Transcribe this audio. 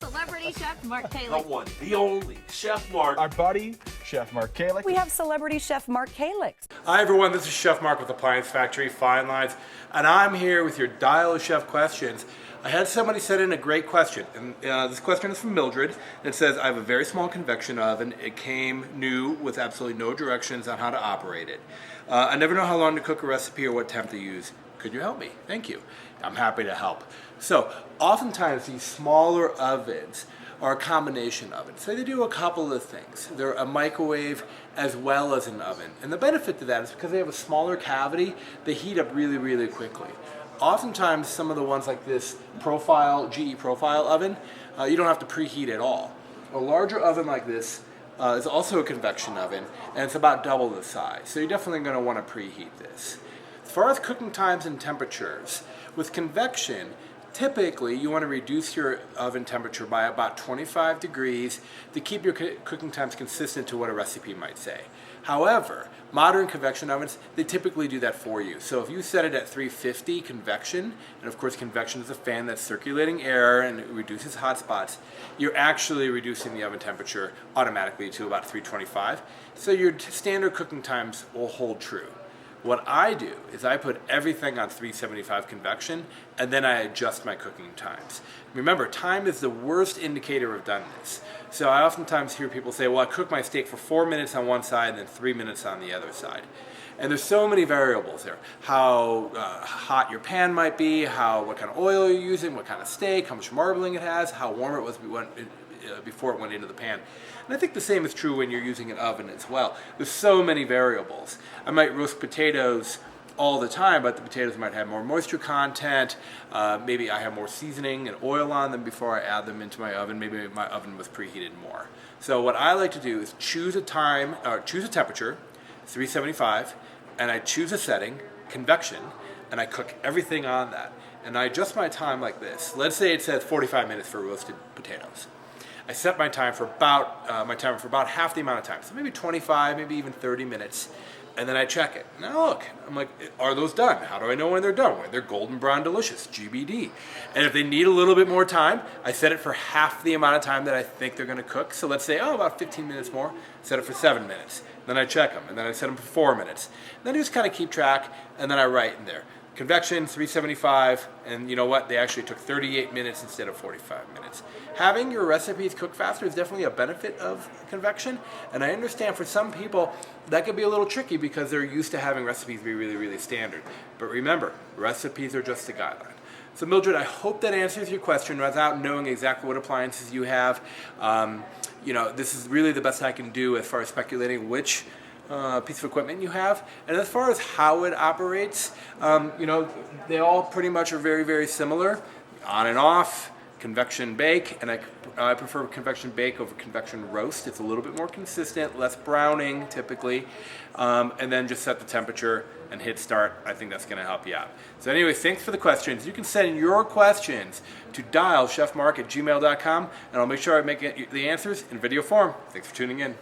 Celebrity Chef Mark The Kalick. one, the only, Chef Mark. Our buddy, Chef Mark Kalick. We have celebrity chef Mark Kalick. Hi everyone, this is Chef Mark with Appliance Factory Fine Lines, and I'm here with your Dial of Chef questions. I had somebody send in a great question, and this question is from Mildred. It says, I have a very small convection oven. It came new with absolutely no directions on how to operate it. I never know how long to cook a recipe or what temp to use. Could you help me? Thank you. I'm happy to help. So, oftentimes these smaller ovens are a combination oven. So they do a couple of things. They're a microwave as well as an oven. And the benefit to that is because they have a smaller cavity, they heat up really, really quickly. Oftentimes some of the ones like this profile, GE profile oven, you don't have to preheat at all. A larger oven like this is also a convection oven, and it's about double the size. So you're definitely going to want to preheat this. As far as cooking times and temperatures, with convection, typically you want to reduce your oven temperature by about 25 degrees to keep your cooking times consistent to what a recipe might say. However, modern convection ovens, they typically do that for you. So if you set it at 350 convection, and of course convection is a fan that's circulating air and it reduces hot spots, you're actually reducing the oven temperature automatically to about 325. So your standard cooking times will hold true. What I do is I put everything on 375 convection and then I adjust my cooking times. Remember, time is the worst indicator of doneness. So I oftentimes hear people say, well, I cook my steak for 4 minutes on one side and then 3 minutes on the other side. And there's so many variables there. How hot your pan might be, what kind of oil you're using, what kind of steak, how much marbling it has, how warm it was before it went into the pan. And I think the same is true when you're using an oven as well. There's so many variables. I might roast potatoes all the time, but the potatoes might have more moisture content. Maybe I have more seasoning and oil on them before I add them into my oven. Maybe my oven was preheated more. So what I like to do is choose a temperature, 375, and I choose a setting, convection, and I cook everything on that. And I adjust my time like this. Let's say it says 45 minutes for roasted potatoes. I set my time for about half the amount of time, so maybe 25, maybe even 30 minutes, and then I check it. Now look, I'm like, are those done? How do I know when they're done? When they're golden brown delicious, GBD. And if they need a little bit more time, I set it for half the amount of time that I think they're going to cook. So let's say, about 15 minutes more, set it for 7 minutes. Then I check them, and then I set them for 4 minutes. Then I just kind of keep track, and then I write in there. Convection, 375, and you know what? They actually took 38 minutes instead of 45 minutes. Having your recipes cook faster is definitely a benefit of convection, and I understand for some people that could be a little tricky because they're used to having recipes be really, really standard. But remember, recipes are just a guideline. So Mildred, I hope that answers your question without knowing exactly what appliances you have. This is really the best I can do as far as speculating which piece of equipment you have. And as far as how it operates, they all pretty much are very, very similar. On and off, convection bake, and I prefer convection bake over convection roast. It's a little bit more consistent, less browning typically, and then just set the temperature and hit start. I think that's going to help you out. So anyway, thanks for the questions. You can send your questions to dialchefmark@gmail.com, and I'll make sure I make the answers in video form. Thanks for tuning in.